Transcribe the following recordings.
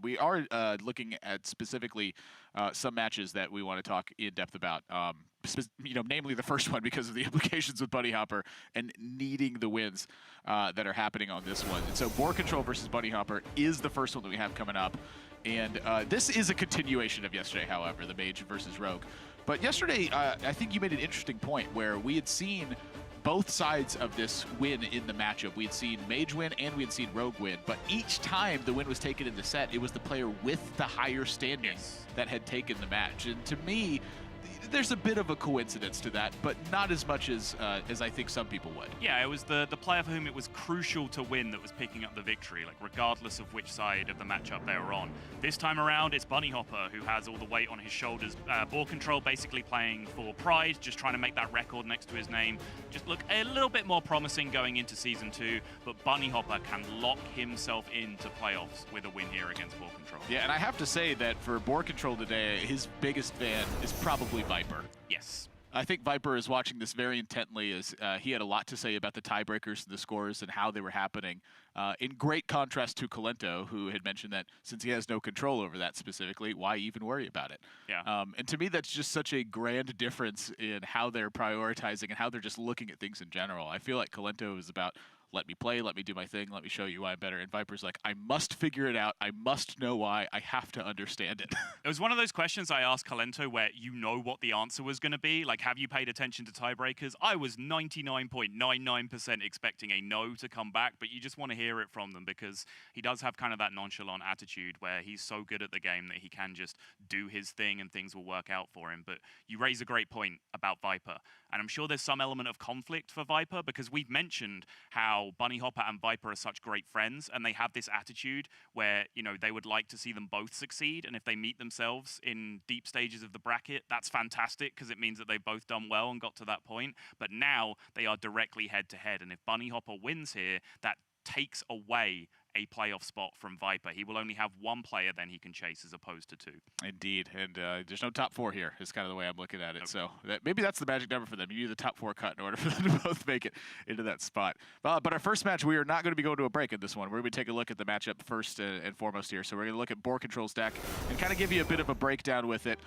We are looking at specifically some matches that we want to talk in depth about. Namely the first one because of the implications with Bunnyhoppor and needing the wins that are happening on this one. And so BoarControl versus Bunnyhoppor is the first one that we have coming up. And this is a continuation of yesterday, however, the Mage versus Rogue. But yesterday, I think you made an interesting point where we had seen both sides of this win in the matchup. We had seen Mage win and we had seen Rogue win, but each time the win was taken in the set, it was the player with the higher standing that had taken the match. And to me, there's a bit of a coincidence to that, but not as much as I think some people would. Yeah, it was the player for whom it was crucial to win that was picking up the victory, like regardless of which side of the matchup they were on. This time around, it's Bunnyhoppor who has all the weight on his shoulders. BoarControl basically playing for pride, just trying to make that record next to his name just look a little bit more promising going into Season 2, but Bunnyhoppor can lock himself into playoffs with a win here against BoarControl. Yeah, and I have to say that for BoarControl today, his biggest fan is probably Viper. Yes. I think Viper is watching this very intently as he had a lot to say about the tiebreakers, the scores, and how they were happening. In great contrast to Colento, who had mentioned that since he has no control over that specifically, why even worry about it? Yeah. And to me, that's just such a grand difference in how they're prioritizing and how they're just looking at things in general. I feel like Colento is about, let me play, let me do my thing, let me show you why I'm better. And Viper's like, I must figure it out. I must know why. I have to understand it. It was one of those questions I asked Colento where you know what the answer was going to be. Like, have you paid attention to tiebreakers? I was 99.99% expecting a no to come back, but you just want to hear it from them because he does have kind of that nonchalant attitude where he's so good at the game that he can just do his thing and things will work out for him. But you raise a great point about Viper. And I'm sure there's some element of conflict for Viper because we've mentioned how Bunnyhoppor and Viper are such great friends and they have this attitude where, you know, they would like to see them both succeed. And if they meet themselves in deep stages of the bracket, that's fantastic because it means that they've both done well and got to that point. But now they are directly head to head. And if Bunnyhoppor wins here, that takes away a playoff spot from Viper. He will only have one player then he can chase as opposed to two. Indeed, and there's no top four here is kind of the way I'm looking at it. So maybe that's the magic number for them. You need the top four cut in order for them to both make it into that spot. But our first match, we are not going to be going to a break in this one. We're going to take a look at the matchup first and foremost here. So we're going to look at BoarControl's deck and kind of give you a bit of a breakdown with it.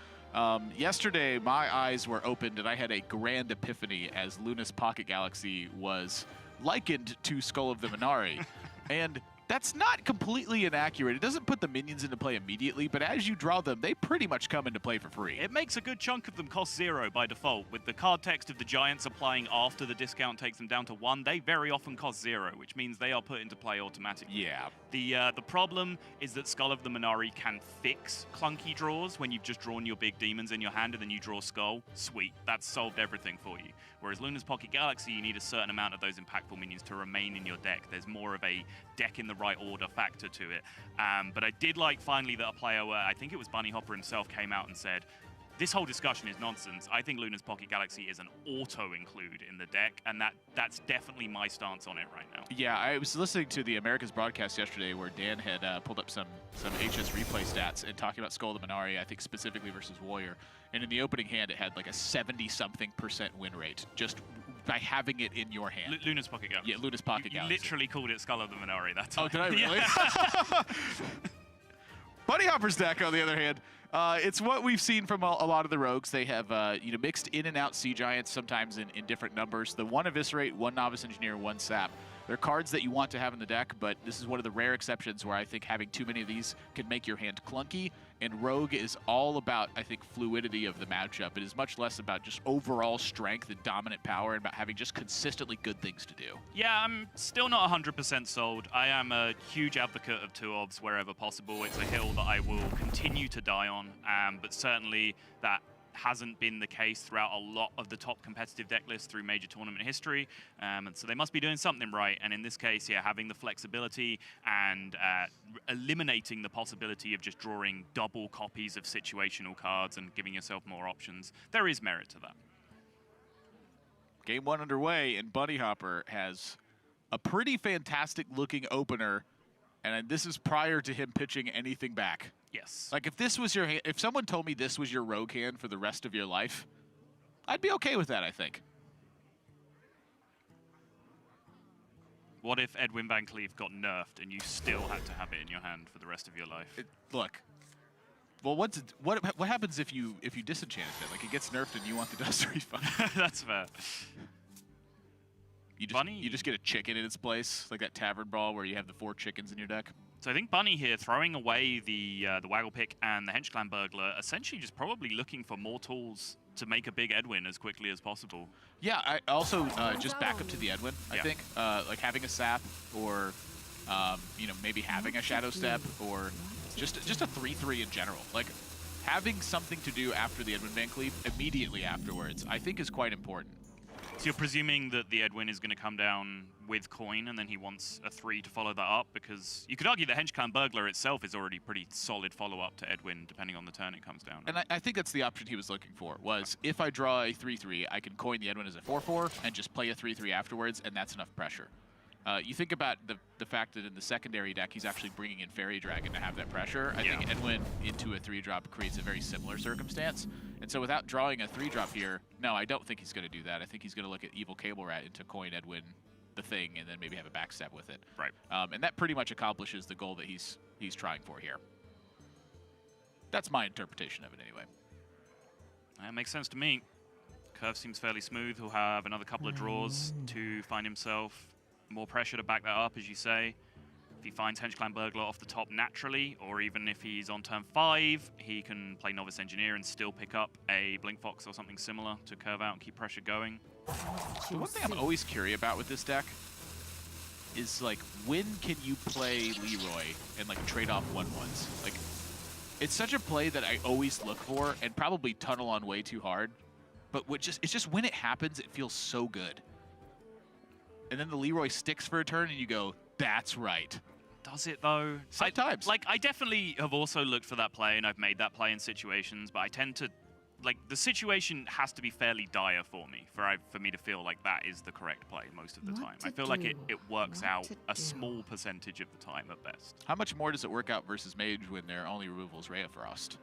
Yesterday, my eyes were opened and I had a grand epiphany as Luna's Pocket Galaxy was likened to Skull of the Minari. And that's not completely inaccurate. It doesn't put the minions into play immediately, but as you draw them, they pretty much come into play for free. It makes a good chunk of them cost 0 by default. With the card text of the Giants applying after the discount takes them down to 1, they very often cost 0, which means they are put into play automatically. Yeah. The problem is that Skull of the Minari can fix clunky draws when you've just drawn your big demons in your hand and then you draw Skull. Sweet, that's solved everything for you. Whereas Luna's Pocket Galaxy, you need a certain amount of those impactful minions to remain in your deck. There's more of a deck in the right order factor to it. But I did like finally that a player, I think it was Bunnyhoppor himself, came out and said, this whole discussion is nonsense. I think Luna's Pocket Galaxy is an auto-include in the deck, and that's definitely my stance on it right now. Yeah, I was listening to the America's broadcast yesterday where Dan had pulled up some HS replay stats and talking about Skull of the Minari, I think specifically versus Warrior. And in the opening hand, it had like a 70-something% win rate just by having it in your hand. Luna's Pocket Galaxy. Yeah, Luna's Pocket Galaxy. You literally called it Skull of the Minari that time. Oh, did I really? Bunnyhoppor's deck, on the other hand, it's what we've seen from a lot of the rogues. They have mixed in and out Sea Giants, sometimes in different numbers. The 1 Eviscerate, 1 Novice Engineer, 1 Sap. They're cards that you want to have in the deck, but this is one of the rare exceptions where I think having too many of these can make your hand clunky, and Rogue is all about, I think, fluidity of the matchup. It is much less about just overall strength and dominant power and about having just consistently good things to do. Yeah, I'm still not 100% sold. I am a huge advocate of 2-obs wherever possible. It's a hill that I will continue to die on, but certainly that hasn't been the case throughout a lot of the top competitive deck lists through major tournament history, and so they must be doing something right. And in this case, yeah, having the flexibility and eliminating the possibility of just drawing double copies of situational cards and giving yourself more options, there is merit to that. Game 1 underway, and Bunnyhoppor has a pretty fantastic looking opener, and this is prior to him pitching anything back. Yes. Like if this was your hand, if someone told me this was your rogue hand for the rest of your life, I'd be okay with that, I think. What if Edwin Van Cleef got nerfed and you still had to have it in your hand for the rest of your life? Look. Well, what happens if you disenchant it? Like, it gets nerfed and you want the dust refund. That's fair. You just get a chicken in its place, like that tavern brawl where you have the 4 chickens in your deck. So I think Bunny here, throwing away the Waggle Pick and the Hench Clan Burglar, essentially just probably looking for more tools to make a big Edwin as quickly as possible. Yeah, I also just back up to the Edwin, I think. Like having a sap or, you know, maybe having a Shadow Step or just a 3/3 in general. Like, having something to do after the Edwin Van Cleef immediately afterwards, I think is quite important. So you're presuming that the Edwin is going to come down with coin, and then he wants a 3 to follow that up, because you could argue the Hench Clan Burglar itself is already pretty solid follow-up to Edwin, depending on the turn it comes down. And I think that's the option he was looking for, was if I draw a 3/3, I can coin the Edwin as a 4/4 and just play a 3/3 afterwards, and that's enough pressure. You think about the fact that in the secondary deck, he's actually bringing in Fairy Dragon to have that pressure. I think Edwin into a 3-drop creates a very similar circumstance. And so without drawing a 3-drop here, no, I don't think he's going to do that. I think he's going to look at Evil Cable Rat into coin Edwin the thing, and then maybe have a backstab with it. Right. And that pretty much accomplishes the goal that he's trying for here. That's my interpretation of it anyway. That makes sense to me. Curve seems fairly smooth. He'll have another couple of draws to find himself more pressure to back that up, as you say. If he finds Hench Clan Burglar off the top naturally, or even if he's on turn 5, he can play Novice Engineer and still pick up a Blink Fox or something similar to curve out and keep pressure going. The one thing I'm always curious about with this deck is, like, when can you play Leroy and, like, trade off 1/1s? Like, it's such a play that I always look for and probably tunnel on way too hard. But it's just when it happens, it feels so good. And then the Leroy sticks for a turn, and you go, that's right. Does it, though? Sometimes. I definitely have also looked for that play, and I've made that play in situations, but I tend to, like, the situation has to be fairly dire for me, for me to feel like that is the correct play most of the time. I feel like it works out a small percentage of the time at best. How much more does it work out versus Mage when their only removal is Ray of Frost?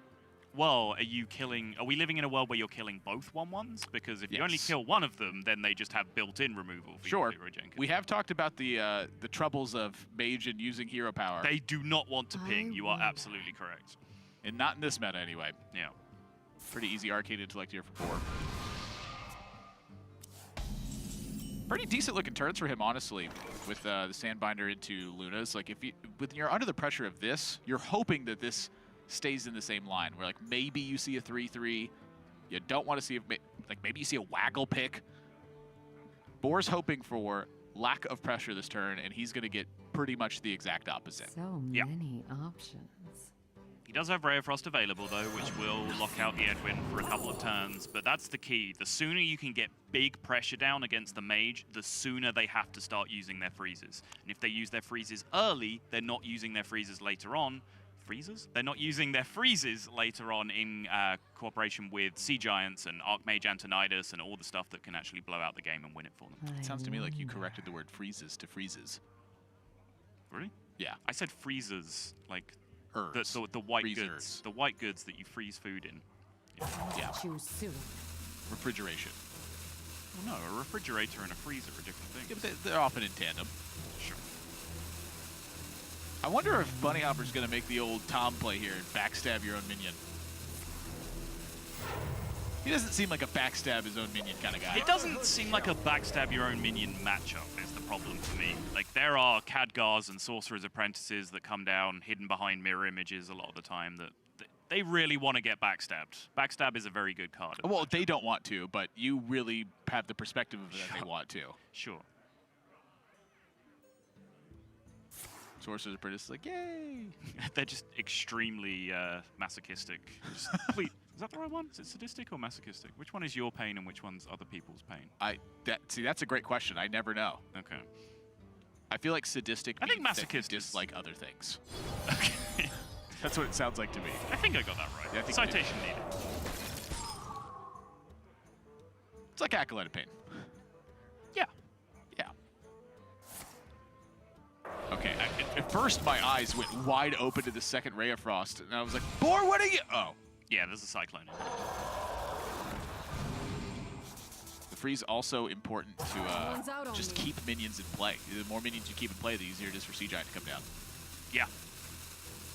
Well, are we living in a world where you're killing both 1/1s? Because if you only kill one of them, then they just have built-in removal for sure. Leroy Jenkins. We have talked about the troubles of Mage and using hero power. They do not want to ping. You are absolutely correct. And not in this meta, anyway. Yeah. Pretty easy Arcane Intellect here for 4. Pretty decent-looking turns for him, honestly, with the Sandbinder into Lunas. Like, when you're under the pressure of this, you're hoping that this stays in the same line, where, like, maybe you see a 3/3. You don't want to see, maybe you see a Waggle Pick. Boar's hoping for lack of pressure this turn, and he's going to get pretty much the exact opposite. So many options. He does have Ray of Frost available, though, which will lock out the Edwin for a couple of turns, but that's the key. The sooner you can get big pressure down against the Mage, the sooner they have to start using their freezes. And if they use their freezes early, they're not using their freezes later on. They're not using their freezes later on in cooperation with Sea Giants and Archmage Antonidas and all the stuff that can actually blow out the game and win it for them. It sounds to me like you corrected the word freezes to freezes. Really? Yeah. I said freezers, like Herbs. the white Freezers. goods. The white goods that you freeze food in. Yeah. Choose soon. Refrigeration. Well, no, a refrigerator and a freezer are different things. Yeah, but they're often in tandem. Sure. I wonder if Bunnyhopper's going to make the old Tom play here and backstab your own minion. He doesn't seem like a backstab his own minion kind of guy. It doesn't seem like a backstab your own minion matchup is the problem for me. Like, there are Khadgars and Sorcerer's Apprentices that come down hidden behind mirror images a lot of the time that they really want to get backstabbed. Backstab is a very good card. Well, they don't want to, but you really have the perspective of that they want to. Sure. Sorcerer's Apprentice, like, yay! They're just extremely masochistic. Just, please, is that the right one? Is it sadistic or masochistic? Which one is your pain and which one's other people's pain? See, that's a great question. I never know. Okay. I feel like sadistic I think means that you masochist is dislike other things. Okay. That's what it sounds like to me. I think I got that right. Yeah, I think Citation needed. It's like Acolyte of Pain. Yeah. Yeah. Okay, at first my eyes went wide open to the second Ray of Frost, and I was like, Boar, what are you? Oh. Yeah, there's a Cyclone in there. The freeze also important to just keep minions in play. The more minions you keep in play, the easier it is for Sea Giant to come down. Yeah.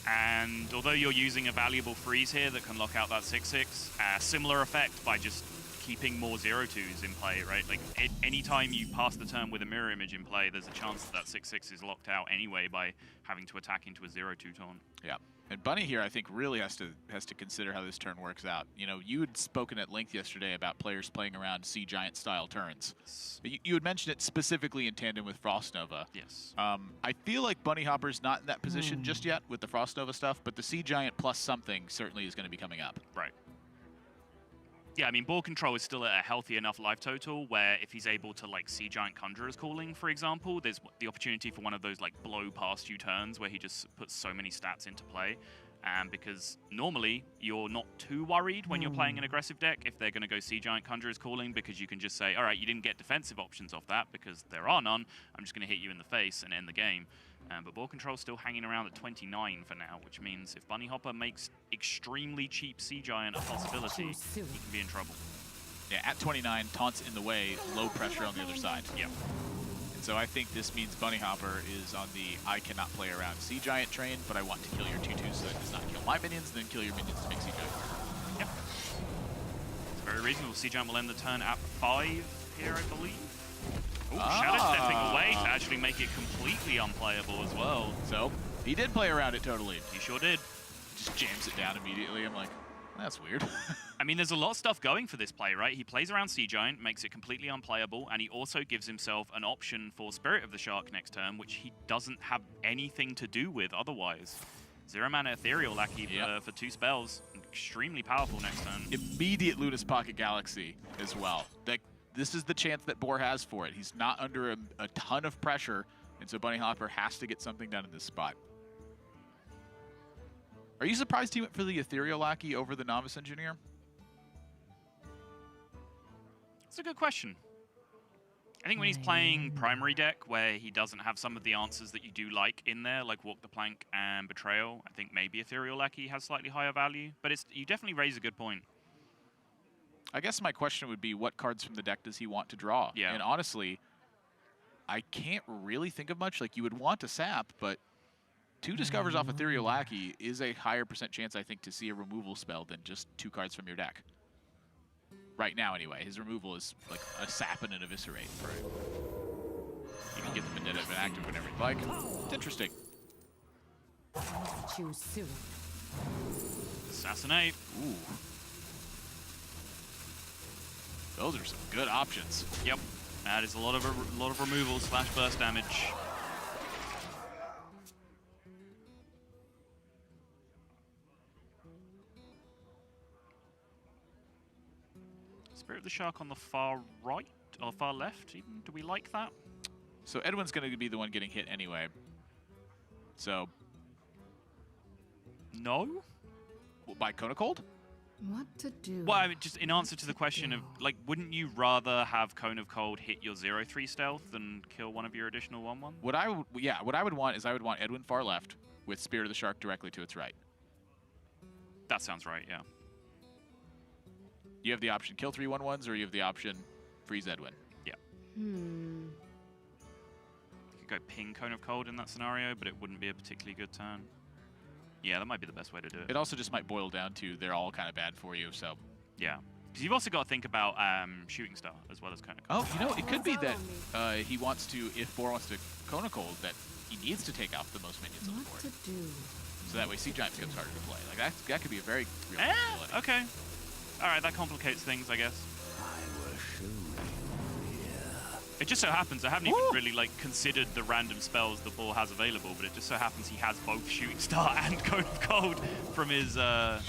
And although you're using a valuable freeze here that can lock out that 6/6, similar effect by just keeping more 0/2s in play, right? Like, anytime you pass the turn with a mirror image in play, there's a chance that 6/6 is locked out anyway by having to attack into a 0/2 taunt. Yeah. And Bunny here, I think, really has to consider how this turn works out. You know, you had spoken at length yesterday about players playing around Sea Giant style turns. You had mentioned it specifically in tandem with Frost Nova. Yes. I feel like Bunnyhopper's not in that position just yet with the Frost Nova stuff, but the Sea Giant plus something certainly is going to be coming up. Right. Yeah, I mean, BoarControl is still at a healthy enough life total where if he's able to, like, Sea Giant Conjurer's Calling, for example, there's the opportunity for one of those, like, blow past you turns where he just puts so many stats into play. Because normally you're not too worried when you're playing an aggressive deck if they're going to go Sea Giant Conjurer's Calling, because you can just say, all right, you didn't get defensive options off that because there are none. I'm just going to hit you in the face and end the game. But BoarControl's still hanging around at 29 for now, which means if Bunnyhoppor makes extremely cheap Sea Giant a possibility, he can be in trouble. Yeah, at 29, taunts in the way, low pressure on the other side. Yeah. And so I think this means Bunnyhoppor is on the I cannot play around Sea Giant train, but I want to kill your 2/2 so that it does not kill my minions, and then kill your minions to make Sea Giant harder. Yep. It's very reasonable. Sea Giant will end the turn at 5 here, I believe. Ooh, Shadow stepping away to actually make it completely unplayable as well. So, he did play around it totally. He sure did. Just jams it down immediately. I'm like, that's weird. I mean, there's a lot of stuff going for this play, right? He plays around Sea Giant, makes it completely unplayable, and he also gives himself an option for Spirit of the Shark next turn, which he doesn't have anything to do with otherwise. 0-mana Ethereal Lackey for 2 spells. Extremely powerful next turn. Immediate Luna's Pocket Galaxy as well. This is the chance that Boar has for it. He's not under a ton of pressure, and so Bunnyhoppor has to get something done in this spot. Are you surprised he went for the Ethereal Lackey over the Novice Engineer? That's a good question. I think when he's playing primary deck, where he doesn't have some of the answers that you do like in there, like Walk the Plank and Betrayal, I think maybe Ethereal Lackey has slightly higher value, but you definitely raise a good point. I guess my question would be, what cards from the deck does he want to draw? Yeah. And honestly, I can't really think of much. Like, you would want to sap, but 2 discovers off Ethereal Lackey is a higher % chance, I think, to see a removal spell than just 2 cards from your deck. Right now, anyway. His removal is like a sap and an eviscerate. Right. You can get the Vendetta active whenever you'd like. It's interesting. Choose soon. Assassinate. Ooh. Those are some good options. Yep. That is a lot of removal / burst damage. Spirit of the Shark on the far right or far left even? Do we like that? So Edwin's going to be the one getting hit anyway. So. No? By Cone of Cold? What to do? Well, I mean, just in answer to the question of, like, wouldn't you rather have Cone of Cold hit your 0/3 stealth than kill one of your additional 1/1? What I would want is I would want Edwin far left with Spirit of the Shark directly to its right. That sounds right, yeah. You have the option kill 3 1/1s, or you have the option freeze Edwin. Yeah. Hmm. You could go ping Cone of Cold in that scenario, but it wouldn't be a particularly good turn. Yeah, that might be the best way to do it. It also just might boil down to they're all kind of bad for you, so. Yeah. Because you've also got to think about Shooting Star as well as Cone of Cold. Oh, you know, it could be that he wants to, if Boar wants to Cone of Cold, that he needs to take out the most minions on the board. What to do? So that way Sea Giant becomes harder to play. Like, that could be a very real possibility. Okay. All right, that complicates things, I guess. It just so happens I haven't even really like considered the random spells the Boar has available, but it just so happens he has both Shooting Star and Cone of Cold from his Mana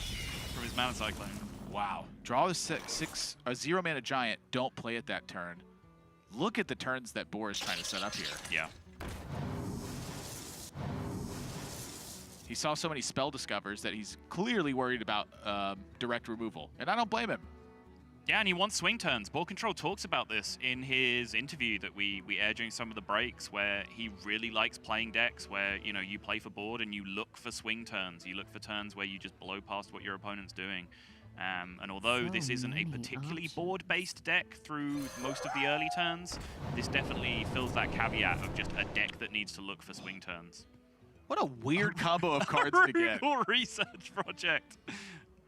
Cyclone. Wow. Draw a 0-mana giant. Don't play it that turn. Look at the turns that Boar is trying to set up here. Yeah. He saw so many spell discovers that he's clearly worried about direct removal, and I don't blame him. Yeah, and he wants swing turns. BoarControl talks about this in his interview that we aired during some of the breaks, where he really likes playing decks where, you know, you play for board and you look for swing turns. You look for turns where you just blow past what your opponent's doing. And although So this isn't a many particularly options. board-based deck through most of the early turns, this definitely fills that caveat of just a deck that needs to look for swing turns. What a weird combo of cards to get. Frugal research project.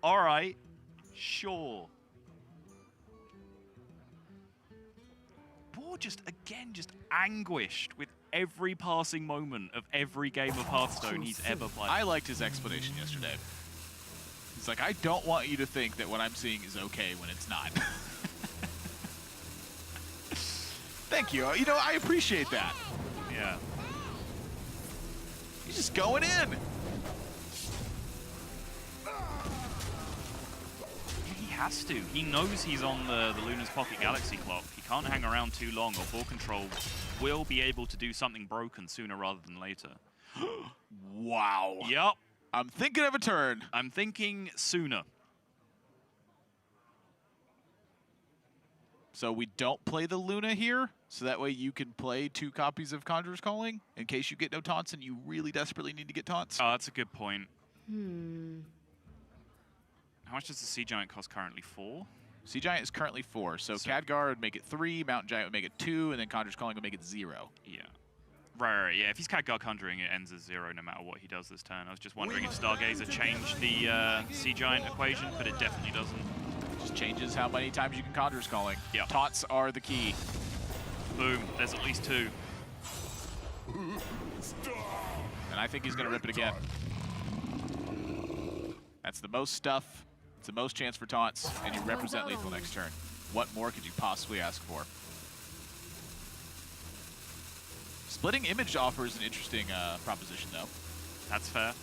All right, sure. Boar just, again, just anguished with every passing moment of every game of Hearthstone he's ever played. I liked his explanation yesterday. He's like, I don't want you to think that what I'm seeing is okay when it's not. Thank you. You know, I appreciate that. Yeah. He's just going in. He has to. He knows he's on the Luna's Pocket Galaxy clock. He can't hang around too long or BoarControl will be able to do something broken sooner rather than later. Wow. Yep. I'm thinking of a turn. I'm thinking sooner. So we don't play the Luna here, so that way you can play 2 copies of Conjurer's Calling in case you get no taunts and you really desperately need to get taunts. Oh, that's a good point. Hmm. How much does the Sea Giant cost currently? 4? Sea Giant is currently 4, so Khadgar would make it 3, Mountain Giant would make it 2, and then Conjurer's Calling would make it 0. Yeah. Right, yeah. If he's Khadgar Conjuring, it ends as 0 no matter what he does this turn. I was just wondering if Stargazer changed the Sea Giant equation, but it definitely doesn't. Just changes how many times you can Conjurer's Calling. Yeah. Taunts are the key. Boom. There's at least 2. And I think he's going to rip it again. That's the most stuff. It's the most chance for taunts, and you represent lethal next turn. What more could you possibly ask for? Splitting Image offers an interesting proposition, though. That's fair.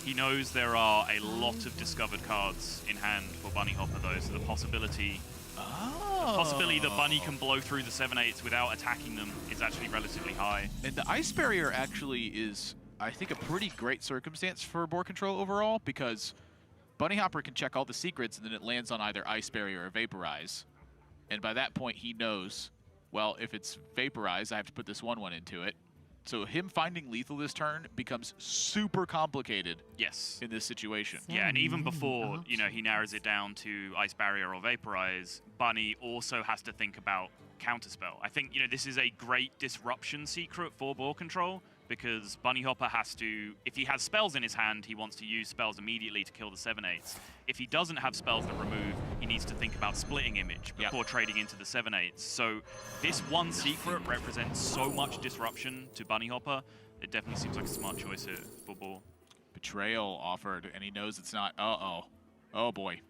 He knows there are a lot of discovered cards in hand for Bunnyhoppor, though, so the possibility that Bunny can blow through the 7/8s without attacking them is actually relatively high. And the Ice Barrier actually is, I think, a pretty great circumstance for BoarControl overall, because Bunnyhoppor can check all the secrets, and then it lands on either Ice Barrier or Vaporize. And by that point, he knows, well, if it's Vaporize, I have to put this 1/1 into it. So him finding lethal this turn becomes super complicated Yes. in this situation. Yeah, and even many before, you know, he narrows it down to Ice Barrier or Vaporize, Bunny also has to think about Counterspell. I think, you know, this is a great disruption secret for BoarControl, because Bunnyhoppor has to, if he has spells in his hand, he wants to use spells immediately to kill the 7/8s. If he doesn't have spells that remove, he needs to think about splitting Image before trading into the 7/8s. So this one secret represents so much disruption to Bunnyhoppor. It definitely seems like a smart choice here for Boar. Betrayal offered, and he knows it's not. Uh-oh. Oh, boy.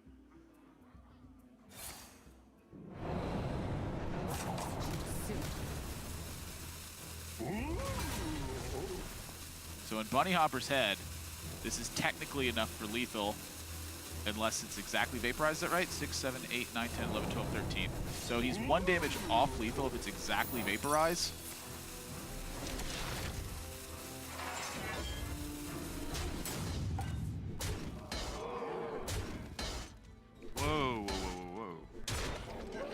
So in Bunnyhopper's head, this is technically enough for lethal, unless it's exactly vaporized. Is that right? 6, 7, 8, 9, 10, 11, 12, 13. So he's 1 damage off lethal if it's exactly vaporized. Whoa, whoa, whoa, whoa.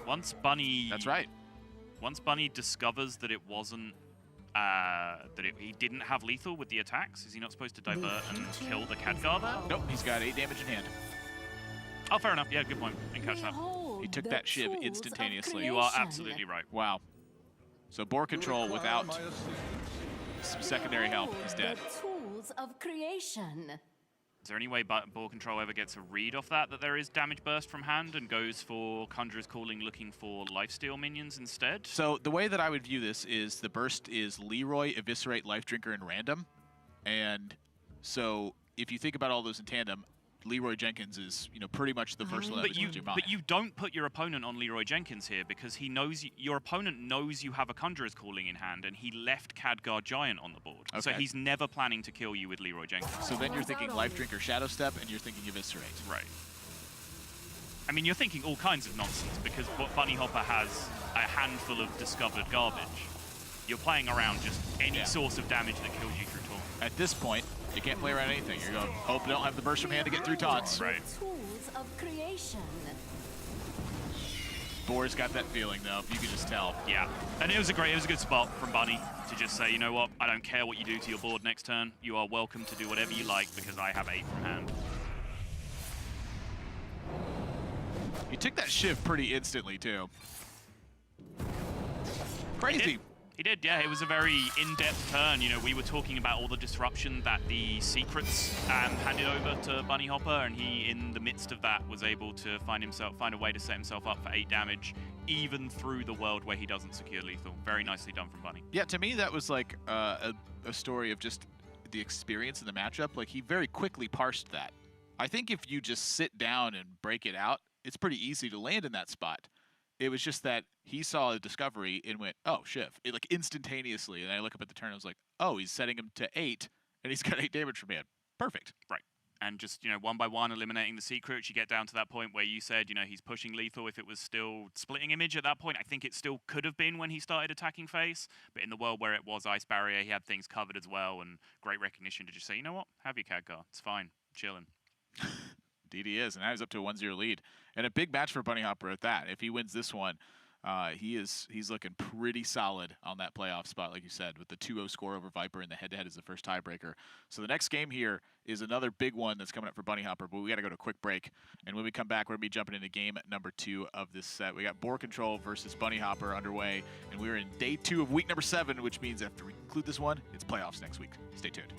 Once Bunny... That's right. Once Bunny discovers that it wasn't, he didn't have lethal with the attacks, is he not supposed to divert and kill the Khadgar there? Nope, he's got 8 damage in hand. Oh, fair enough. Yeah, good point. Didn't catch that. He took that shiv instantaneously. You are absolutely right. Wow. So BoarControl without some secondary help is dead. The tools of creation. Is there any way BoarControl ever gets a read off that there is damage burst from hand and goes for Conjurer's Calling looking for lifesteal minions instead? So the way that I would view this is the burst is Leroy, Eviscerate, Life Drinker, and Random. And so if you think about all those in tandem, Leroy Jenkins is, you know, pretty much the first one that comes to your mind. But you don't put your opponent on Leroy Jenkins here because he knows your opponent knows you have a Conjurer's Calling in hand, and he left Khadgar Giant on the board. Okay. So he's never planning to kill you with Leroy Jenkins. So then you're thinking Life Drinker, Shadow Step, and you're thinking Eviscerate. Right. I mean, you're thinking all kinds of nonsense because Bunnyhoppor has a handful of discovered garbage. You're playing around just any source of damage that kills you through taunt. At this point, you can't play around anything. You're going, hope I don't have the burst from hand to get through taunts. Right. Tools of creation. Boar's got that feeling, though. You can just tell. Yeah, and it was a good spot from Bunny to just say, you know what, I don't care what you do to your board next turn. You are welcome to do whatever you like because I have 8 from hand. He took that shift pretty instantly, too. Crazy. He did, yeah. It was a very in-depth turn. You know, we were talking about all the disruption that the secrets handed over to Bunnyhoppor, and he, in the midst of that, was able to find a way to set himself up for 8 damage, even through the world where he doesn't secure lethal. Very nicely done from Bunny. Yeah, to me, that was like a story of just the experience in the matchup. Like, he very quickly parsed that. I think if you just sit down and break it out, it's pretty easy to land in that spot. It was just that he saw a discovery and went, oh, shift. It, like, instantaneously. And I look up at the turn and I was like, oh, he's setting him to 8, and he's got 8 damage from hand. Perfect. Right. And just, you know, one by one eliminating the secrets, you get down to that point where you said, you know, he's pushing lethal. If it was still splitting image at that point, I think it still could have been when he started attacking face. But in the world where it was ice barrier, he had things covered as well, and great recognition to just say, you know what, have your Khadgar. It's fine. Chilling. Indeed he is, and now he's up to a 1-0 lead. And a big match for Bunnyhoppor at that. If he wins this one, he's looking pretty solid on that playoff spot, like you said, with the 2-0 score over Viper, and the head-to-head is the first tiebreaker. So the next game here is another big one that's coming up for Bunnyhoppor, but we got to go to a quick break. And when we come back, we're going to be jumping into game number 2 of this set. We got BoarControl versus Bunnyhoppor underway, and we're in day 2 of week number 7, which means after we conclude this one, it's playoffs next week. Stay tuned.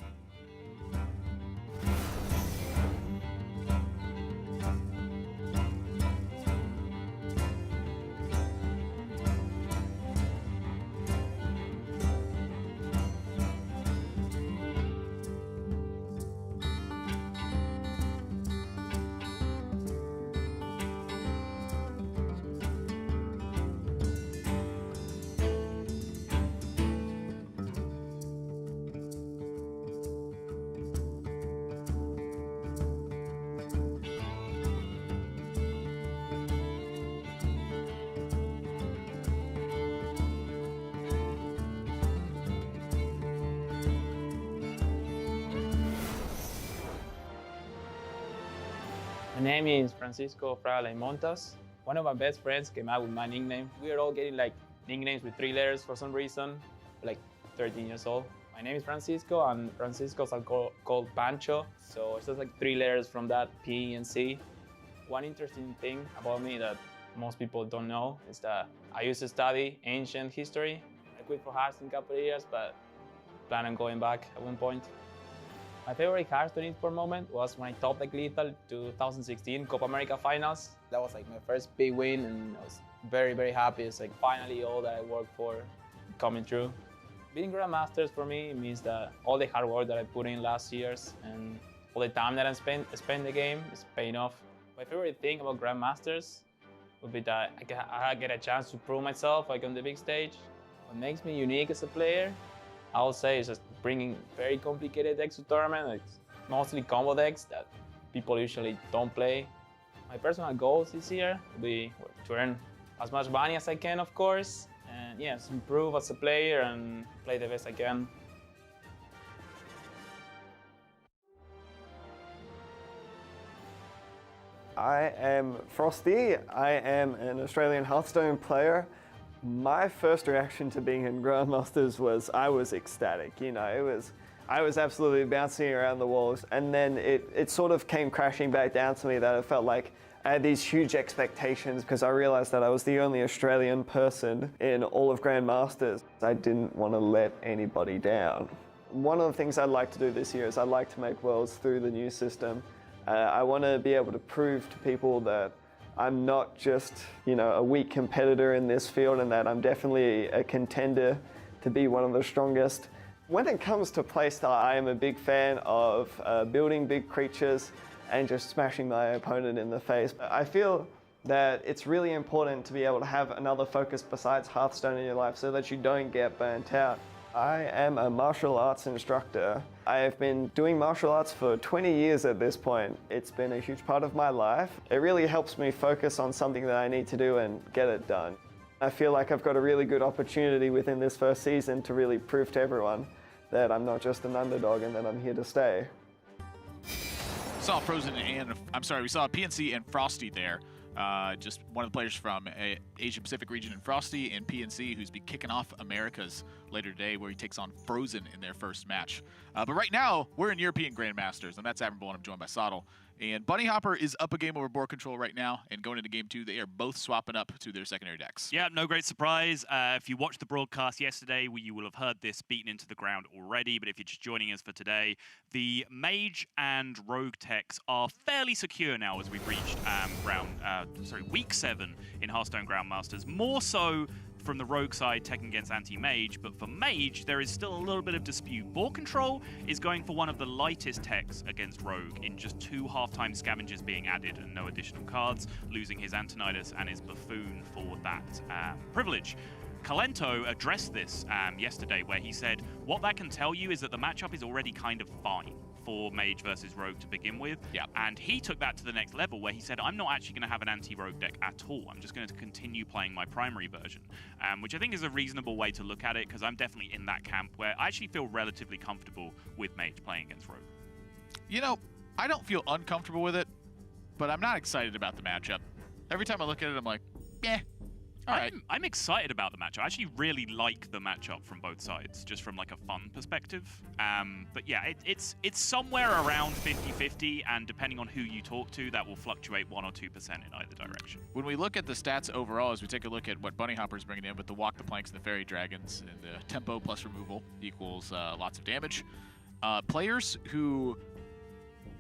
My name is Francisco Fragale Montas. One of my best friends came out with my nickname. We are all getting like nicknames with 3 letters for some reason, like 13 years old. My name is Francisco, and Francisco's called Pancho, so it's just like 3 letters from that, P and C. One interesting thing about me that most people don't know is that I used to study ancient history. I quit for Hearthstone a couple of years, but plan on going back at one point. My favorite Hearthstone Esports moment was when I topped like lethal 2016 Copa America Finals. That was like my first big win, and I was very, very happy. It's like finally all that I worked for coming true. Beating Grandmasters for me means that all the hard work that I put in last years and all the time that I spent the game is paying off. My favorite thing about Grandmasters would be that I get a chance to prove myself like on the big stage. What makes me unique as a player, I would say, is just bringing very complicated decks to tournament. Like mostly combo decks that people usually don't play. My personal goals this year will be to earn as much money as I can, of course, and yes, improve as a player and play the best I can. I am Frosty. I am an Australian Hearthstone player. My first reaction to being in Grandmasters was I was ecstatic. You know, I was absolutely bouncing around the walls, and then it sort of came crashing back down to me that it felt like I had these huge expectations because I realized that I was the only Australian person in all of Grandmasters. I didn't want to let anybody down. One of the things I'd like to do this year is I'd like to make worlds through the new system. I want to be able to prove to people that I'm not just, you know, a weak competitor in this field, and that I'm definitely a contender to be one of the strongest. When it comes to playstyle, I am a big fan of building big creatures and just smashing my opponent in the face. I feel that it's really important to be able to have another focus besides Hearthstone in your life so that you don't get burnt out. I am a martial arts instructor. I have been doing martial arts for 20 years at this point. It's been a huge part of my life. It really helps me focus on something that I need to do and get it done. I feel like I've got a really good opportunity within this first season to really prove to everyone that I'm not just an underdog and that I'm here to stay. We saw PNC and Frosty there. just one of the players from Asia Pacific region in Frosty and PNC, who's been kicking off Americas later today, where he takes on Frozen in their first match. But right now, we're in European Grandmasters, and that's Admirable, and I'm joined by Sottle. And Bunnyhoppor is up a game over BoarControl right now, and going into game 2, they are both swapping up to their secondary decks. Yeah, no great surprise. If you watched the broadcast yesterday, you will have heard this beaten into the ground already, but if you're just joining us for today, the Mage and Rogue techs are fairly secure now as we've reached week 7 in Hearthstone Grandmasters. More so from the Rogue side, teching against anti-Mage, but for Mage, there is still a little bit of dispute. BoarControl is going for one of the lightest techs against Rogue, in just 2 half-time scavengers being added and no additional cards, losing his Antonidas and his Buffoon for that privilege. Calento addressed this yesterday, where he said, what that can tell you is that the matchup is already kind of fine for Mage versus Rogue to begin with. Yeah. And he took that to the next level, where he said, I'm not actually going to have an anti-Rogue deck at all. I'm just going to continue playing my primary version, which I think is a reasonable way to look at it, because I'm definitely in that camp where I actually feel relatively comfortable with Mage playing against Rogue. You know, I don't feel uncomfortable with it, but I'm not excited about the matchup. Every time I look at it, I'm like, eh. All right. I'm excited about the matchup. I actually really like the matchup from both sides, just from like a fun perspective. But yeah, it's somewhere around 50-50, and depending on who you talk to, that will fluctuate 1 or 2% in either direction. When we look at the stats overall, as we take a look at what Bunnyhopper's bringing in with the Walk the Planks and the Fairy Dragons, and the tempo plus removal equals lots of damage, players who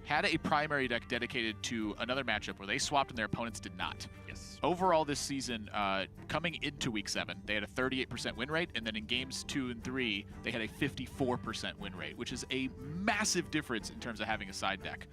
had a primary deck dedicated to another matchup where they swapped and their opponents did not. Yes. Overall this season, coming into week 7, they had a 38% win rate, and then in games 2 and 3, they had a 54% win rate, which is a massive difference in terms of having a side deck.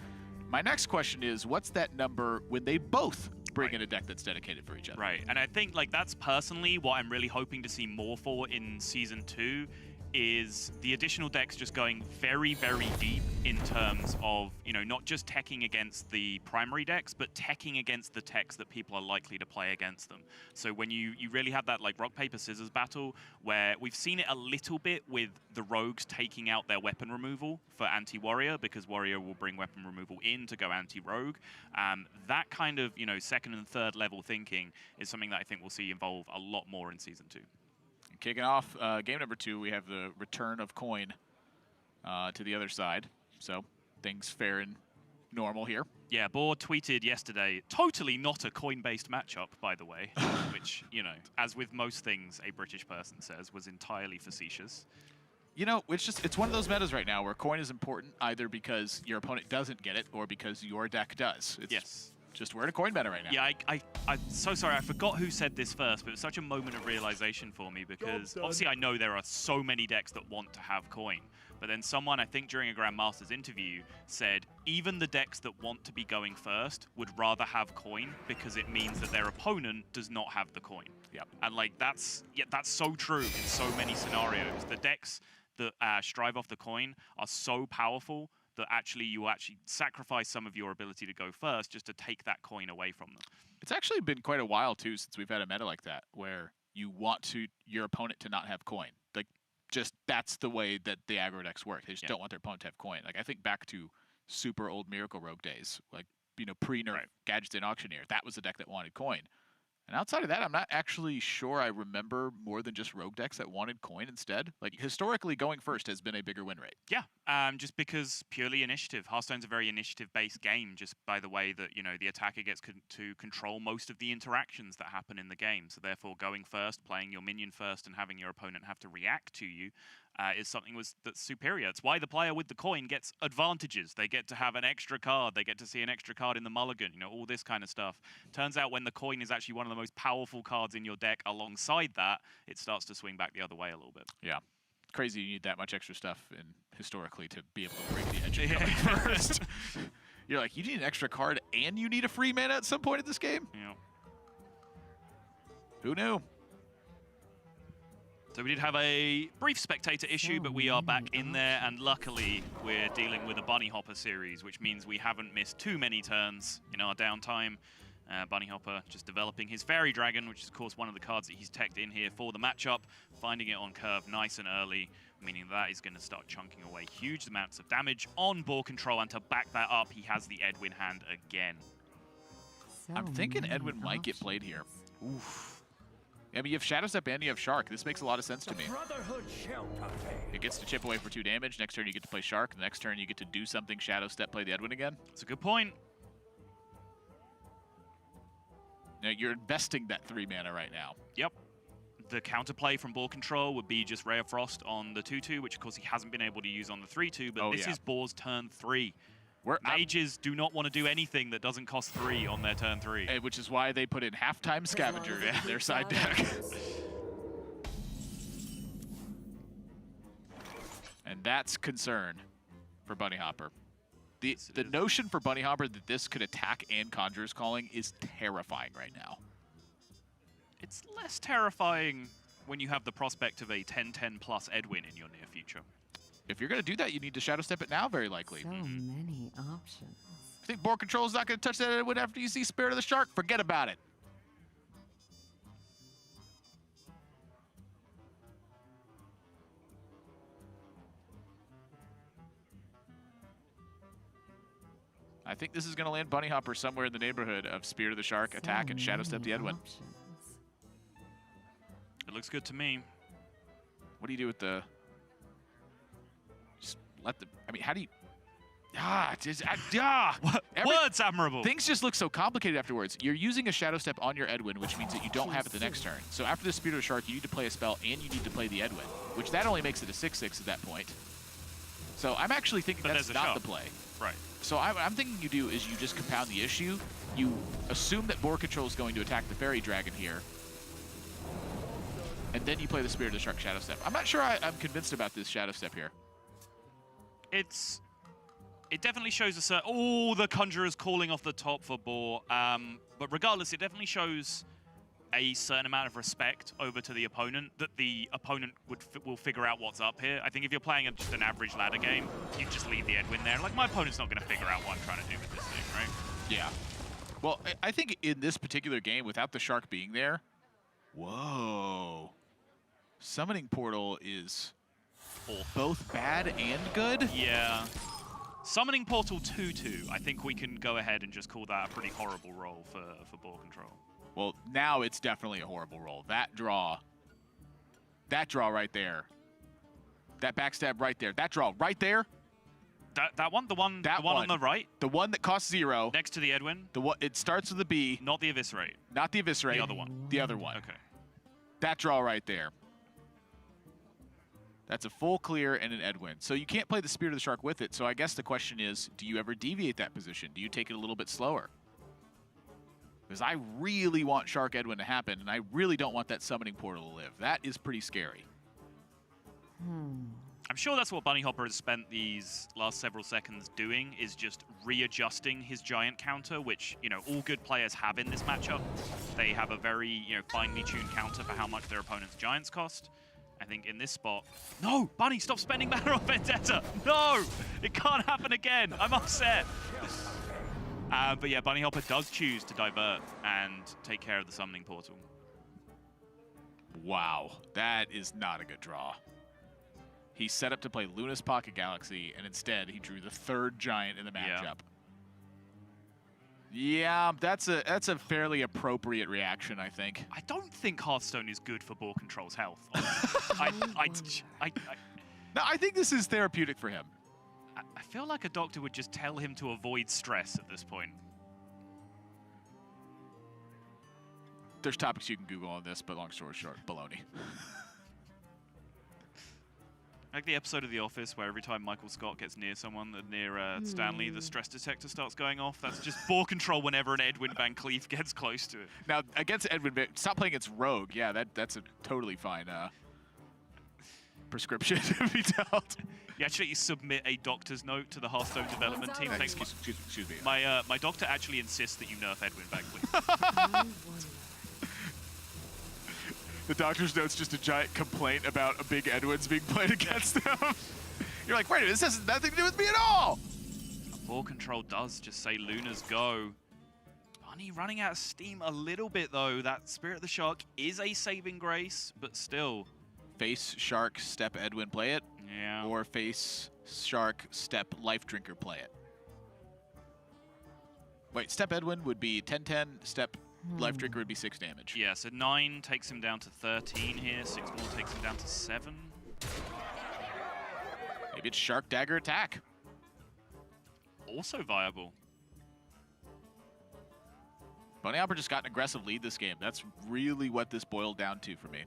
My next question is, what's that number when they both bring in a deck that's dedicated for each other? Right, and I think like that's personally what I'm really hoping to see more for in Season 2, is the additional decks just going very, very deep in terms of, you know, not just teching against the primary decks, but teching against the techs that people are likely to play against them. So when you really have that like rock, paper, scissors battle, where we've seen it a little bit with the rogues taking out their weapon removal for anti-warrior, because warrior will bring weapon removal in to go anti-rogue. That kind of, you know, second and third level thinking is something that I think we'll see evolve a lot more in Season 2. Kicking off game number 2, we have the return of Coin to the other side. So things fair and normal here. Yeah, Boar tweeted yesterday, totally not a coin-based matchup, by the way, which, you know, as with most things a British person says, was entirely facetious. You know, it's one of those metas right now where Coin is important either because your opponent doesn't get it or because your deck does. It's just we're in a Coin meta right now. Yeah, I'm so sorry. I forgot who said this first, but it was such a moment of realization for me, because obviously I know there are so many decks that want to have Coin. But then someone, I think during a Grandmasters interview, said even the decks that want to be going first would rather have Coin because it means that their opponent does not have the Coin. Yep. And like that's so true in so many scenarios. The decks that strive off the Coin are so powerful that you will actually sacrifice some of your ability to go first just to take that Coin away from them. It's actually been quite a while too since we've had a meta like that where you want your opponent to not have Coin. Like, just that's the way that the aggro decks work. They just don't want their opponent to have Coin. Like, I think back to super old Miracle Rogue days, like, you know, pre-nerf Gadgets and Auctioneer. That was the deck that wanted Coin. And outside of that, I'm not actually sure I remember more than just rogue decks that wanted Coin instead. Like, historically, going first has been a bigger win rate. Yeah, just because purely initiative. Hearthstone's a very initiative-based game, just by the way that, you know, the attacker gets to control most of the interactions that happen in the game. So therefore, going first, playing your minion first, and having your opponent have to react to you is something that's superior. It's why the player with the Coin gets advantages. They get to have an extra card. They get to see an extra card in the mulligan, you know, all this kind of stuff. Turns out when the Coin is actually one of the most powerful cards in your deck, alongside that, it starts to swing back the other way a little bit. Yeah. Crazy you need that much extra stuff historically to be able to break the edge of going first. You're like, you need an extra card and you need a free mana at some point in this game? Yeah. Who knew? So we did have a brief spectator issue, but we are back in there, and luckily we're dealing with a Bunnyhoppor series, which means we haven't missed too many turns in our downtime. Bunnyhoppor just developing his Fairy Dragon, which is of course one of the cards that he's teched in here for the matchup, finding it on curve nice and early, meaning that is going to start chunking away huge amounts of damage on BoarControl, and to back that up, he has the Edwin hand again. I'm thinking many Edwin might get played here. options. Oof. I mean, you have Shadow Step and you have Shark. This makes a lot of sense to me. It gets to chip away for 2 damage. Next turn you get to play Shark. The next turn you get to do something, Shadow Step, play the Edwin again. That's a good point. Now, you're investing that 3 mana right now. Yep. The counterplay from BoarControl would be just Ray of Frost on the 2/2, which of course he hasn't been able to use on the 3/2, but this is Boar's turn 3. Mages do not want to do anything that doesn't cost 3 on their turn 3. Which is why they put in Halftime Scavenger in their side deck. And that's concern for Bunnyhoppor. The notion for Bunnyhoppor that this could attack and Conjurer's Calling is terrifying right now. It's less terrifying when you have the prospect of a 10/10 plus Edwin in your near future. If you're going to do that, you need to Shadow Step it now, very likely. So many options. I think BoarControl is not going to touch that Edwin after you see Spirit of the Shark. Forget about it. I think this is going to land Bunnyhoppor somewhere in the neighborhood of Spirit of the Shark, attack, and Shadow Step the Edwin. Options. It looks good to me. What do you do with the... Just let the... I mean, how do you... Words admirable. Things just look so complicated afterwards. You're using a Shadow Step on your Edwin, which means that you don't have it the next turn. So after the Spirit of the Shark, you need to play a spell and you need to play the Edwin, which that only makes it a 6/6 at that point. So I'm actually thinking that's not the play. Right. So I'm thinking you do is you just compound the issue. You assume that BoarControl is going to attack the Fairy Dragon here. And then you play the Spirit of the Shark Shadow Step. I'm not sure I'm convinced about this Shadow Step here. It definitely shows a certain... Oh, the Conjurer's calling off the top for Boar. But regardless, it definitely shows a certain amount of respect over to the opponent, that the opponent will figure out what's up here. I think if you're playing just an average ladder game, you just leave the Edwin there. Like, my opponent's not going to figure out what I'm trying to do with this thing, right? Yeah. Well, I think in this particular game, without the Shark being there... Whoa. Summoning Portal is both bad and good? Yeah. Summoning Portal 2/2, I think we can go ahead and just call that a pretty horrible roll for BoarControl. Well, now it's definitely a horrible roll. That draw right there. That backstab right there. That draw right there. That one? The one on the right? The one that costs 0. Next to the Edwin? It starts with a B. Not the Eviscerate. Not the Eviscerate. The other one. The other one. Okay. That draw right there. That's a full clear and an Edwin. So you can't play the Spirit of the Shark with it. So I guess the question is, do you ever deviate that position? Do you take it a little bit slower? Because I really want Shark Edwin to happen, and I really don't want that Summoning Portal to live. That is pretty scary. I'm sure that's what Bunnyhoppor has spent these last several seconds doing, is just readjusting his giant counter, which, you know, all good players have in this matchup. They have a very, you know, finely tuned counter for how much their opponent's giants cost. I think in this spot... No! Bunny, stop spending mana on Vendetta! No! It can't happen again! I'm upset! But yeah, Bunnyhoppor does choose to divert and take care of the Summoning Portal. Wow. That is not a good draw. He set up to play Luna's Pocket Galaxy, and instead he drew the 3rd giant in the matchup. Yeah, that's a fairly appropriate reaction, I think. I don't think Hearthstone is good for BoarControl's health. No, I think this is therapeutic for him. I feel like a doctor would just tell him to avoid stress at this point. There's topics you can Google on this, but long story short, baloney. Like the episode of The Office where every time Michael Scott gets near someone, near Stanley, the stress detector starts going off. That's just BoarControl whenever an Edwin Van Cleef gets close to it. Now, against Edwin, stop playing against Rogue. Yeah, that's a totally fine prescription to be dealt. You actually submit a doctor's note to the Hearthstone development team. Thanks. Excuse me. My doctor actually insists that you nerf Edwin Van Cleef. The doctor's note's just a giant complaint about a big Edwin's being played against them. You're like, wait a minute, this has nothing to do with me at all! BoarControl does just say Luna's go. Bunny running out of steam a little bit, though. That Spirit of the Shark is a saving grace, but still. Face Shark, step Edwin, play it. Yeah. Or face Shark, step Life Drinker, play it. Wait, Step Edwin would be 10-10, Step Life Drinker would be 6 damage. Yeah, so 9 takes him down to 13 here, 6 more takes him down to 7. Maybe it's Shark Dagger Attack. Also viable. Bunnyhoppor just got an aggressive lead this game. That's really what this boiled down to for me.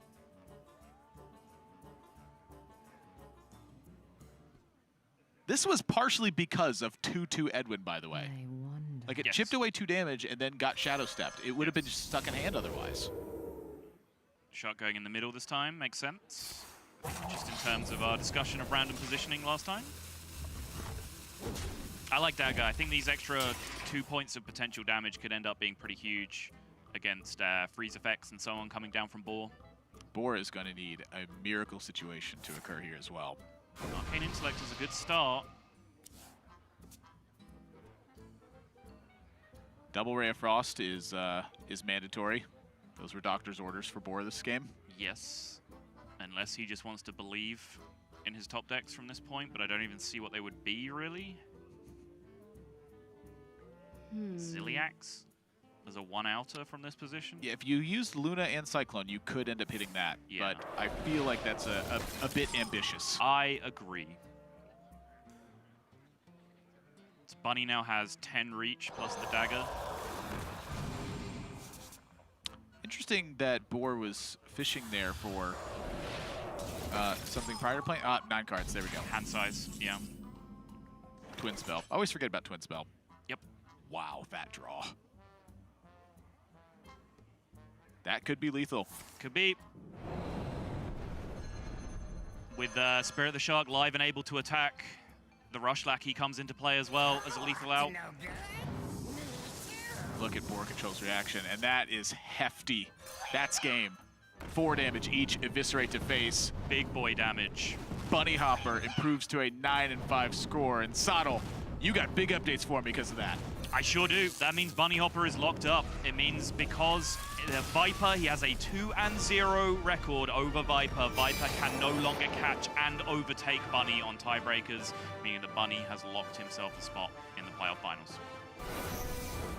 This was partially because of 2-2 Edwin, by the way. I wonder. Like, it chipped away 2 damage and then got Shadow Stepped. It would have been just stuck in hand otherwise. Shot going in the middle this time, makes sense. Just in terms of our discussion of random positioning last time. I like Dagger. I think these extra 2 points of potential damage could end up being pretty huge against freeze effects and so on coming down from Boar. Boar is going to need a miracle situation to occur here as well. Arcane Intellect is a good start. Double Ray of Frost is mandatory. Those were doctor's orders for Boar this game. Yes, unless he just wants to believe in his top decks from this point, but I don't even see what they would be, really. Ziliax as a 1-outer from this position. Yeah, if you used Luna and Cyclone, you could end up hitting that. Yeah. But I feel like that's a bit ambitious. I agree. So Bunny now has 10 reach plus the dagger. Interesting that Boar was fishing there for something prior to playing. 9 cards, there we go. Hand size, yeah. Twin Spell. I always forget about Twin Spell. Yep. Wow, that draw. That could be lethal. Could be. With Spirit of the Shark live and able to attack, the Rush Lackey comes into play as well as a lethal out. Look at BoarControl's reaction, and that is hefty. That's game. 4 damage each, eviscerate to face. Big boy damage. Bunnyhoppor improves to a 9-5 score, and Sottle, you got big updates for me because of that. I sure do. That means Bunnyhoppor is locked up. It means because Viper, he has a 2-0 record over Viper. Viper can no longer catch and overtake Bunny on tiebreakers, meaning that Bunny has locked himself a spot in the playoff finals.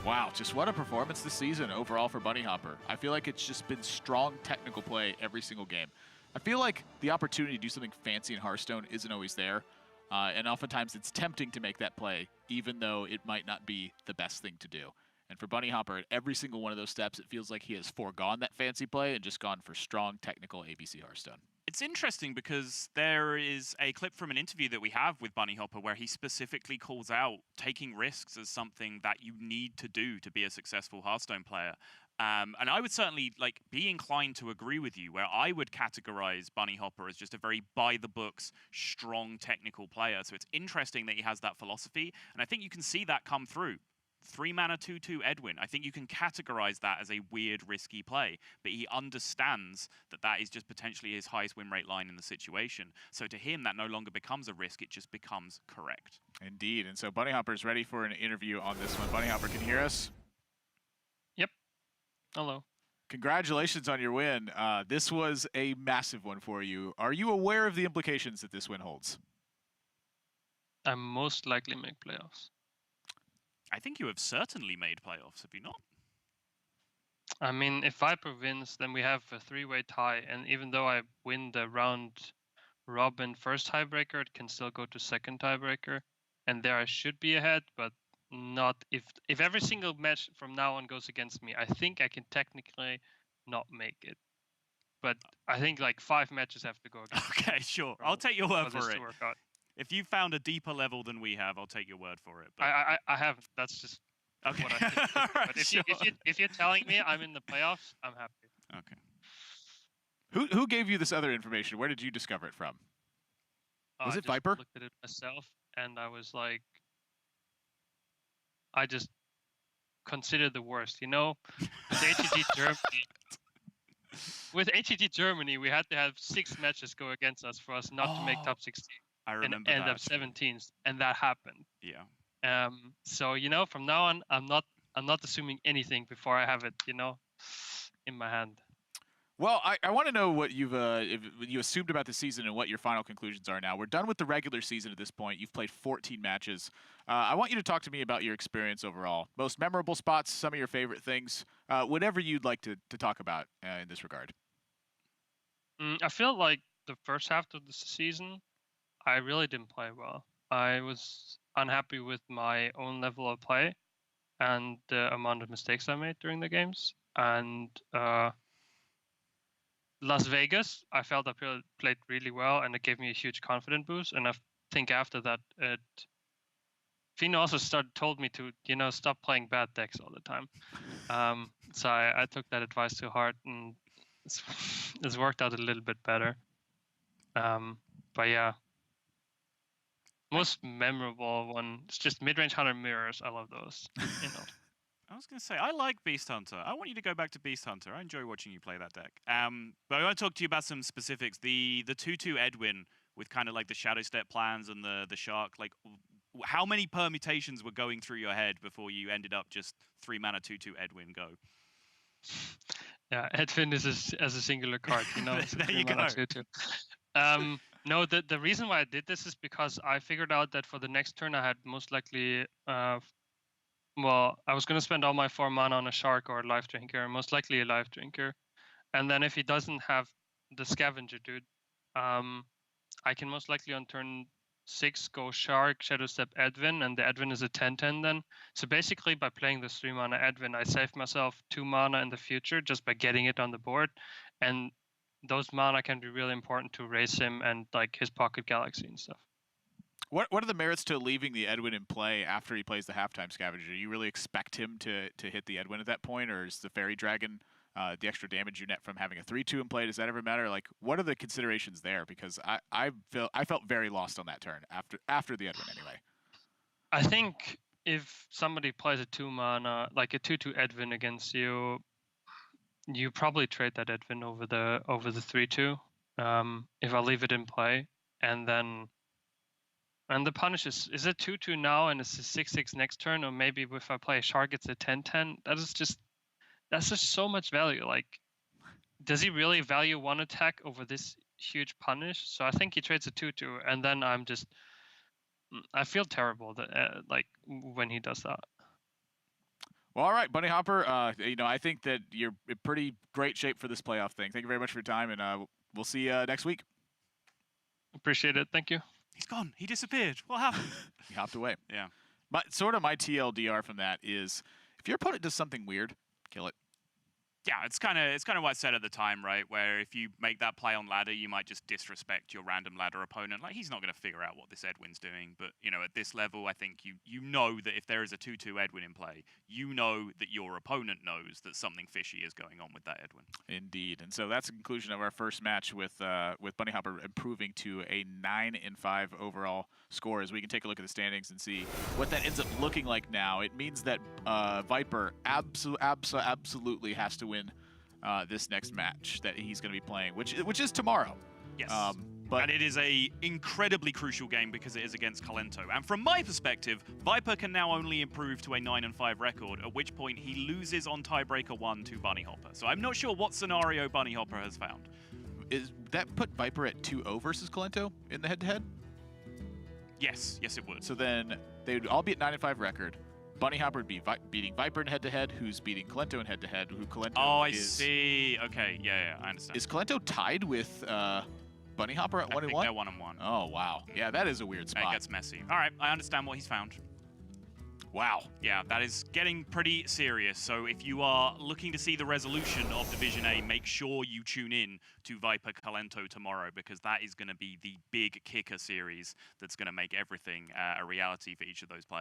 Wow, just what a performance this season overall for Bunnyhoppor. I feel like it's just been strong technical play every single game. I feel like the opportunity to do something fancy in Hearthstone isn't always there. And oftentimes it's tempting to make that play, even though it might not be the best thing to do. And for Bunnyhoppor, at every single one of those steps, it feels like he has foregone that fancy play and just gone for strong technical ABC Hearthstone. It's interesting because there is a clip from an interview that we have with Bunnyhoppor where he specifically calls out taking risks as something that you need to do to be a successful Hearthstone player. And I would certainly be inclined to agree with you, where I would categorize Bunnyhoppor as just a very by-the-books, strong technical player. So it's interesting that he has that philosophy, and I think you can see that come through. 3-mana 2-2 Edwin. I think you can categorize that as a weird, risky play, but he understands that that is just potentially his highest win rate line in the situation. So to him, that no longer becomes a risk, it just becomes correct. Indeed, and so Bunnyhoppor is ready for an interview on this one. Bunnyhoppor, can you hear us? Hello. Congratulations on your win. This was a massive one for you. Are you aware of the implications that this win holds? I most likely make playoffs. I think you have certainly made playoffs, have you not? I mean, if Viper wins, then we have a 3-way tie. And even though I win the round robin first tiebreaker, it can still go to second tiebreaker. And there I should be ahead, but not if every single match from now on goes against me. I think I can technically not make it. But I think 5 matches have to go against me. Okay, sure. I'll take your word for it. To work out. If you found a deeper level than we have, I'll take your word for it. But I haven't. That's just okay. what I think. Right, But sure. if you're telling me I'm in the playoffs, I'm happy. Okay. Who gave you this other information? Where did you discover it from? Was I it just Viper? Looked at it myself, and I was like, I just considered the worst. With HEG Germany, we had to have 6 matches go against us for us not to make top 16 I and remember end that. up 17th, and that happened. Yeah. So from now on, I'm not assuming anything before I have it, in my hand. Well, I want to know what you assumed about the season and what your final conclusions are now. We're done with the regular season at this point. You've played 14 matches. I want you to talk to me about your experience overall. Most memorable spots, some of your favorite things, whatever you'd like to talk about in this regard. I feel like the first half of the season, I really didn't play well. I was unhappy with my own level of play and the amount of mistakes I made during the games. And Las Vegas, I felt I played really well, and it gave me a huge confidence boost. And I think after that, Fino also told me to, stop playing bad decks all the time. So I took that advice to heart, and it's worked out a little bit better. But yeah, most memorable one, it's just mid-range hunter mirrors. I love those. I was going to say, I like Beast Hunter. I want you to go back to Beast Hunter. I enjoy watching you play that deck. But I want to talk to you about some specifics. The 2/2 Edwin with kind of like the Shadow Step plans and the Shark. Like, how many permutations were going through your head before you ended up just 3-mana 2/2 Edwin go? Yeah, Edwin is as a singular card. There you go. No, the reason why I did this is because I figured out that for the next turn I had most likely I was going to spend all my 4 mana on a Shark or a Life Drinker, most likely a Life Drinker. And then if he doesn't have the Scavenger dude, I can most likely on turn 6 go Shark, Shadow Step Edwin, and the Edwin is a 10/10 then. So basically by playing this 3 mana Edwin, I saved myself 2 mana in the future just by getting it on the board. And those mana can be really important to raise him and like his Pocket Galaxy and stuff. What are the merits to leaving the Edwin in play after he plays the halftime Scavenger? Do you really expect him to hit the Edwin at that point, or is the Fairy Dragon the extra damage you net from having a 3/2 in play? Does that ever matter? Like, what are the considerations there? Because I felt very lost on that turn after the Edwin anyway. I think if somebody plays a 2 mana, like a 2/2 Edwin against you, you probably trade that Edwin over the 3/2. If I leave it in play, and the punish is it 2/2 now and it's a 6/6 next turn, or maybe if I play a Shark it's a 10/10. That's just so much value. Like, does he really value one attack over this huge punish? So I think he trades a 2/2, and then I feel terrible that like when he does that. Well, all right, Bunnyhoppor. I think that you're in pretty great shape for this playoff thing. Thank you very much for your time, and we'll see you next week. Appreciate it. Thank you. He's gone. He disappeared. What happened? He hopped away. Yeah. My TLDR from that is, if your opponent does something weird, kill it. Yeah, it's kind of what I said at the time, right? Where if you make that play on ladder, you might just disrespect your random ladder opponent. Like, he's not going to figure out what this Edwin's doing. But, at this level, I think you know that if there is a 2/2 Edwin in play, you know that your opponent knows that something fishy is going on with that Edwin. Indeed. And so that's the conclusion of our first match with Bunnyhoppor improving to a 9-5 overall score. As we can take a look at the standings and see what that ends up looking like now. It means that Viper absolutely has to win this next match that he's going to be playing, which is tomorrow. Yes. But and it is a incredibly crucial game because it is against Calento. And from my perspective, Viper can now only improve to a 9-5 record, at which point he loses on tiebreaker 1 to Bunnyhoppor. So I'm not sure what scenario Bunnyhoppor has found. Is that put Viper at 2-0 versus Calento in the head-to-head? Yes, it would. So then they would all be at 9-5 record. Bunnyhoppor would be beating Viper in head-to-head, who's beating Calento in head-to-head, who Calento I see. Okay, yeah, I understand. Is Calento tied with Bunnyhoppor at 1-1? I think they're 1-1. Oh, wow. Yeah, that is a weird spot. It gets messy. All right, I understand what he's found. Wow. Yeah, that is getting pretty serious. So if you are looking to see the resolution of Division A, make sure you tune in to Viper Calento tomorrow, because that is going to be the big kicker series that's going to make everything a reality for each of those players.